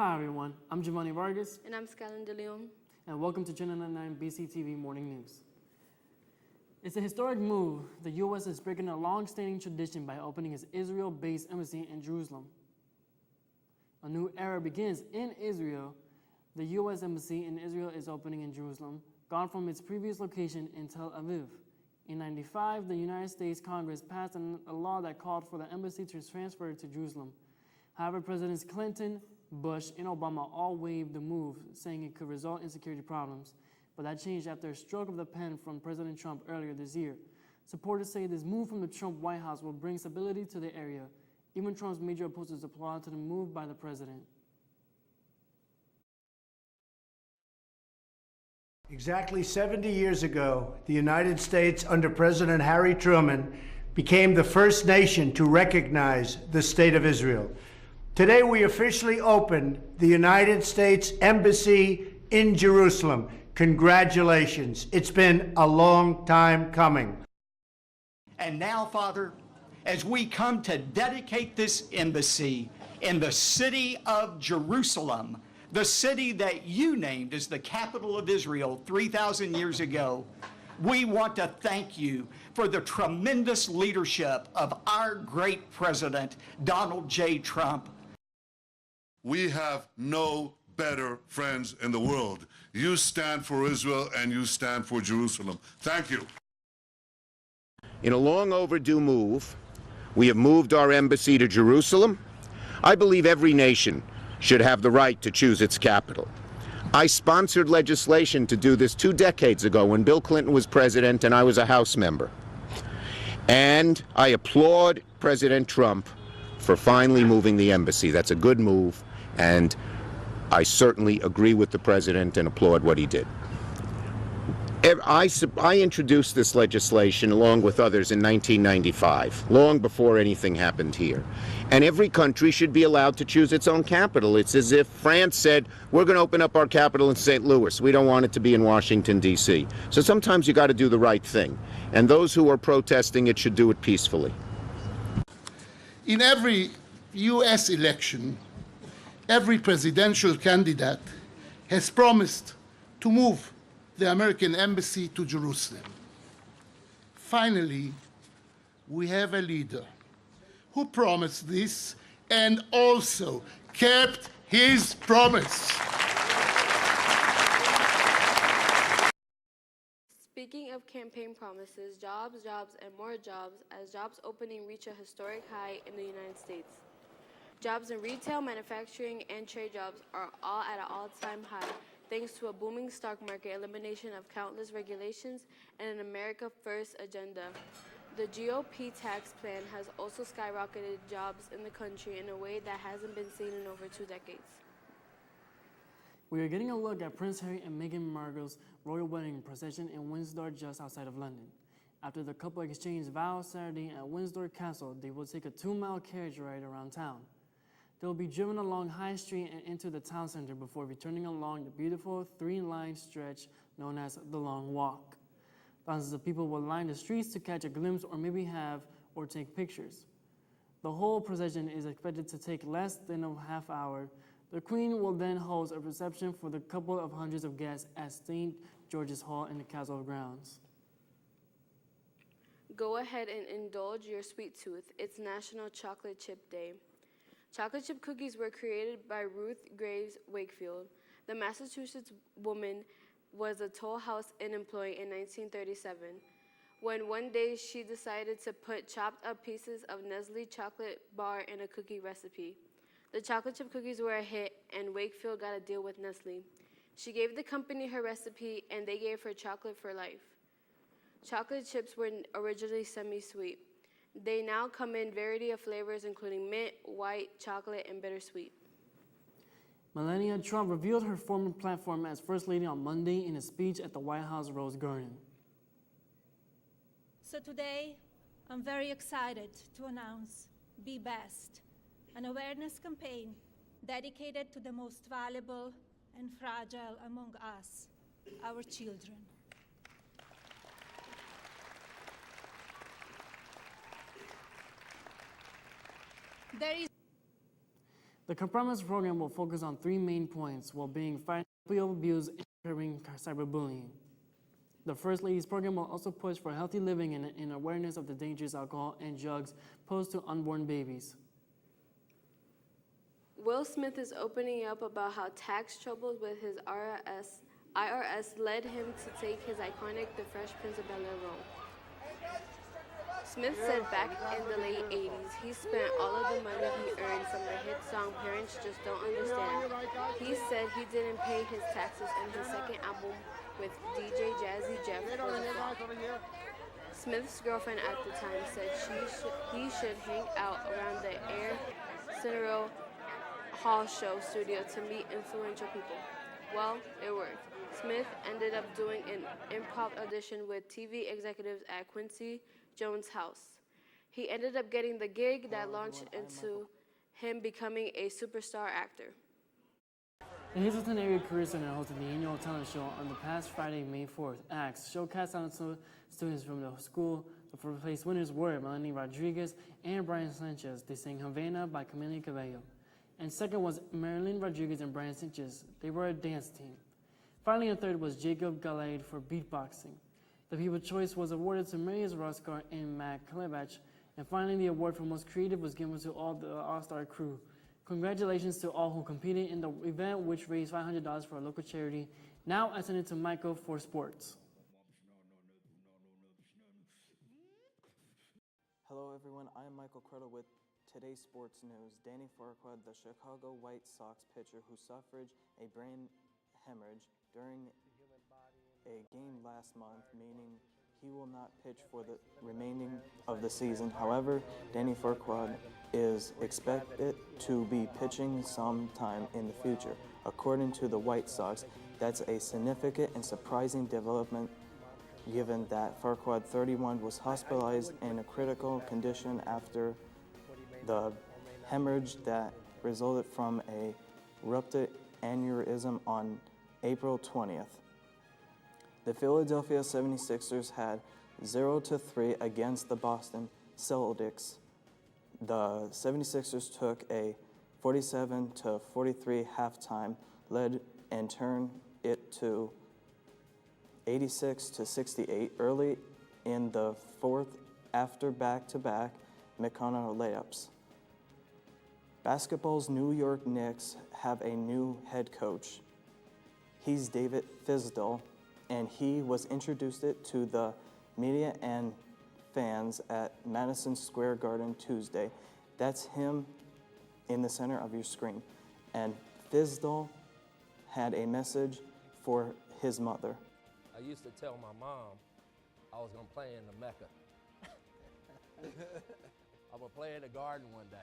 Hi everyone, I'm Giovanni Vargas. And I'm Skyline De Leon. And welcome to Channel 99 BCTV Morning News. It's a historic move. The U.S. is breaking a long-standing tradition by opening its Israel-based embassy in Jerusalem. A new era begins in Israel. The U.S. Embassy in Israel is opening in Jerusalem, gone from its previous location in Tel Aviv. In 1995, the United States Congress passed a law that called for the embassy to transfer to Jerusalem. However, Presidents Clinton, Bush, and Obama all waived the move, saying it could result in security problems. But that changed after a stroke of the pen from President Trump earlier this year. Supporters say this move from the Trump White House will bring stability to the area. Even Trump's major opposers applaud to the move by the president. Exactly 70 years ago, the United States, under President Harry Truman, became the first nation to recognize the State of Israel. Today, we officially opened the United States Embassy in Jerusalem. Congratulations. It's been a long time coming. And now, Father, as we come to dedicate this embassy in the city of Jerusalem, the city that you named as the capital of Israel 3,000 years ago, we want to thank you for the tremendous leadership of our great president, Donald J. Trump. We have no better friends in the world. You stand for Israel and you stand for Jerusalem. Thank you. In a long overdue move, we have moved our embassy to Jerusalem. I believe every nation should have the right to choose its capital. I sponsored legislation to do this 2 decades ago when Bill Clinton was president and I was a House member. And I applaud President Trump for finally moving the embassy. That's a good move, and I certainly agree with the president and applaud what he did. I introduced this legislation along with others in 1995, long before anything happened here. And every country should be allowed to choose its own capital. It's as if France said, we're going to open up our capital in St. Louis. We don't want it to be in Washington, D.C. So sometimes you got to do the right thing. And those who are protesting it should do it peacefully. In every U.S. election, every presidential candidate has promised to move the American embassy to Jerusalem. Finally, we have a leader who promised this and also kept his promise. Speaking of campaign promises, jobs, and more jobs, as jobs opening reach a historic high in the United States. Jobs in retail, manufacturing, and trade jobs are all at an all-time high, thanks to a booming stock market, elimination of countless regulations, and an America First agenda. The GOP tax plan has also skyrocketed jobs in the country in a way that hasn't been seen in over 2 decades. We are getting a look at Prince Harry and Meghan Markle's royal wedding procession in Windsor, just outside of London. After the couple exchanged vows Saturday at Windsor Castle, they will take a 2-mile carriage ride around town. They will be driven along High Street and into the town center before returning along the beautiful 3-line stretch known as the Long Walk. Thousands of people will line the streets to catch a glimpse or maybe have or take pictures. The whole procession is expected to take less than a half hour. The Queen will then host a reception for the couple of hundreds of guests at St. George's Hall in the castle grounds. Go ahead and indulge your sweet tooth. It's National Chocolate Chip Day. Chocolate chip cookies were created by Ruth Graves Wakefield. The Massachusetts woman was a Toll House Inn employee in 1937, when one day she decided to put chopped up pieces of Nestle chocolate bar in a cookie recipe. The chocolate chip cookies were a hit, and Wakefield got a deal with Nestle. She gave the company her recipe, and they gave her chocolate for life. Chocolate chips were originally semi-sweet. They now come in variety of flavors, including mint, white, chocolate, and bittersweet. Melania Trump revealed her former platform as First Lady on Monday in a speech at the White House Rose Garden. So today, I'm very excited to announce Be Best, an awareness campaign dedicated to the most valuable and fragile among us, our children. The compromise program will focus on 3 main points: well-being, fighting opioid abuse, and curbing cyberbullying. The First Lady's program will also push for healthy living and awareness of the dangers alcohol and drugs pose to unborn babies. Will Smith is opening up about how tax troubles with his IRS led him to take his iconic The Fresh Prince of Bel-Air role. Smith said back in the late 80s, he spent all of the money he earned from the hit song Parents Just Don't Understand. He said he didn't pay his taxes and his second album with DJ Jazzy Jeff was a flop. Smith's girlfriend at the time said he should hang out around the Arsenio Hall show studio to meet influential people. Well, it worked. Smith ended up doing an improv audition with TV executives at Quincy Jones' house. He ended up getting the gig that launched into him becoming a superstar actor. The Hazleton Area Career Center hosted the annual talent show on the past Friday, May 4th. Hacc showcased talent students from the school. The first place winners were Melanie Rodriguez and Brian Sanchez. They sang Havana by Camila Cabello. And second was Marilyn Rodriguez and Brian Sanchez. They were a dance team. Finally, and third was Jacob Galade for beatboxing. The People's Choice was awarded to Marius Roscar and Matt Klebach. And finally, the award for most creative was given to all the All-Star crew. Congratulations to all who competed in the event, which raised $500 for a local charity. Now I send it to Michael for sports. Hello everyone, I am Michael Crotto with today's sports news. Danny Farquaad, the Chicago White Sox pitcher who suffered a brain hemorrhage during a game last month, meaning he will not pitch for the remaining of the season. However, Danny Farquaad is expected to be pitching sometime in the future. According to the White Sox, that's a significant and surprising development given that Farquaad, 31, was hospitalized in a critical condition after the hemorrhage that resulted from a ruptured aneurysm on April 20th. The Philadelphia 76ers had 0-3 against the Boston Celtics. The 76ers took a 47-43 halftime lead and turned it to 86-68 early in the fourth after back-to-back McConnell layups. Basketball's New York Knicks have a new head coach. He's David Fizdale, and he was introduced to the media and fans at Madison Square Garden Tuesday. That's him in the center of your screen. And Fizdale had a message for his mother. I used to tell my mom I was gonna play in the Mecca. I'm gonna play in the garden one day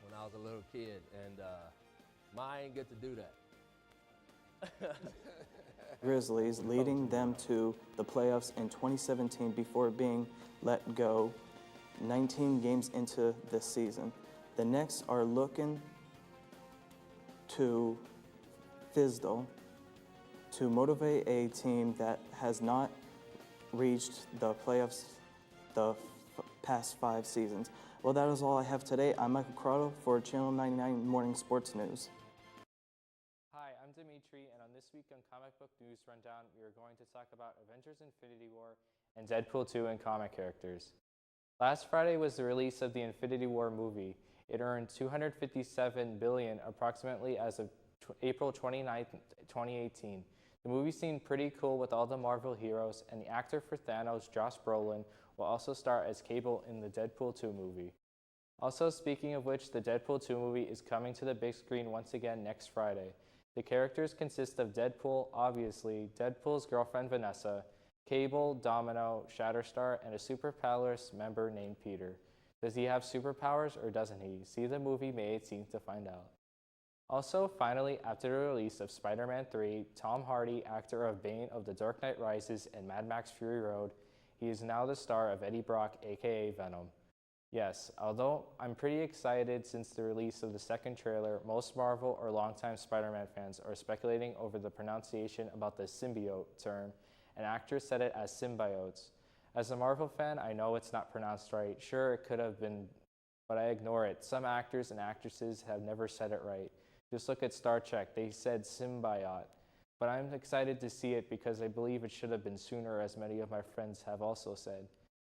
when I was a little kid, and I ain't get to do that. Grizzlies, leading them to the playoffs in 2017 before being let go 19 games into this season. The Knicks are looking to Fizdale to motivate a team that has not reached the playoffs the past 5 seasons. Well, that is all I have today. I'm Michael Crotto for Channel 99 Morning Sports News. Hi, I'm Dimitri, and on this week on Comic Book News Rundown, we are going to talk about Avengers Infinity War and Deadpool 2 and comic characters. Last Friday was the release of the Infinity War movie. It earned $257 billion approximately as of April 29, 2018. The movie seemed pretty cool with all the Marvel heroes, and the actor for Thanos, Josh Brolin, will also star as Cable in the Deadpool 2 movie. Also, speaking of which, the Deadpool 2 movie is coming to the big screen once again next Friday. The characters consist of Deadpool, obviously, Deadpool's girlfriend Vanessa, Cable, Domino, Shatterstar, and a superpowers member named Peter. Does he have superpowers or doesn't he? See the movie May 18th to find out. Also, finally, after the release of Spider-Man 3, Tom Hardy, actor of Bane of The Dark Knight Rises and Mad Max Fury Road, he is now the star of Eddie Brock, aka Venom. Yes, although I'm pretty excited since the release of the second trailer, most Marvel or longtime Spider-Man fans are speculating over the pronunciation about the symbiote term, and actors said it as symbiotes. As a Marvel fan, I know it's not pronounced right. Sure, it could have been but I ignore it. Some actors and actresses have never said it right. Just look at Star Trek. They said symbiote. But I'm excited to see it because I believe it should have been sooner, as many of my friends have also said.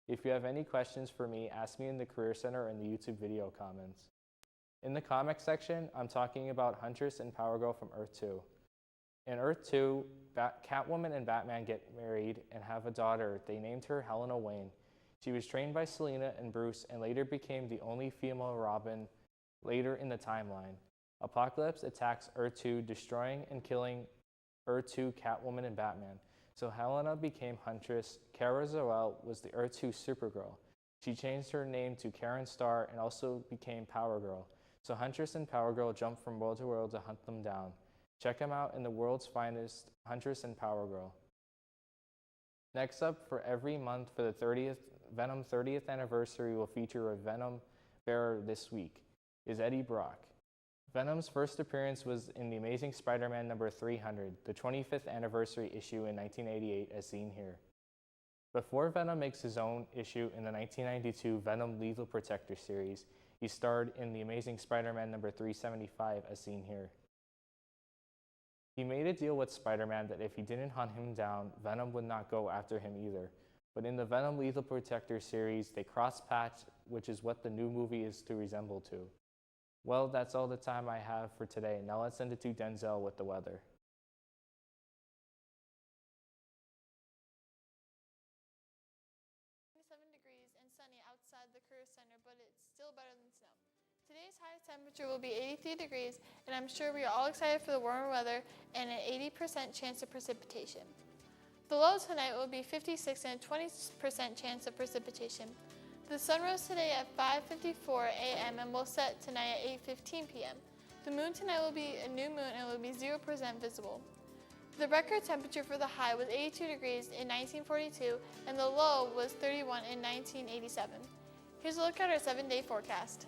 If you have any questions for me, ask me in the Career Center or in the YouTube video comments. In the comic section, I'm talking about Huntress and Power Girl from Earth 2. In Earth 2, Catwoman and Batman get married and have a daughter. They named her Helena Wayne. She was trained by Selina and Bruce and later became the only female Robin later in the timeline. Apocalypse attacks Earth 2, destroying and killing Earth 2, Catwoman, and Batman. So Helena became Huntress. Kara Zor-El was the Earth 2 Supergirl. She changed her name to Karen Starr and also became Power Girl. So Huntress and Power Girl jump from world to world to hunt them down. Check them out in the world's finest, Huntress and Power Girl. Next up, for every month for the Venom 30th anniversary will feature a Venom bearer this week, is Eddie Brock. Venom's first appearance was in The Amazing Spider-Man number 300, the 25th anniversary issue in 1988 as seen here. Before Venom makes his own issue in the 1992 Venom Lethal Protector series, he starred in The Amazing Spider-Man number 375 as seen here. He made a deal with Spider-Man that if he didn't hunt him down, Venom would not go after him either. But in the Venom Lethal Protector series, they cross-patched, which is what the new movie is to resemble to. Well, that's all the time I have for today. Now let's send it to Denzel with the weather. 27 degrees and sunny outside the Career Center, but it's still better than snow. Today's high temperature will be 83 degrees, and I'm sure we are all excited for the warmer weather and an 80% chance of precipitation. The low tonight will be 56 and a 20% chance of precipitation. The sun rose today at 5:54 a.m. and will set tonight at 8:15 p.m. The moon tonight will be a new moon and will be 0% visible. The record temperature for the high was 82 degrees in 1942 and the low was 31 in 1987. Here's a look at our 7-day forecast.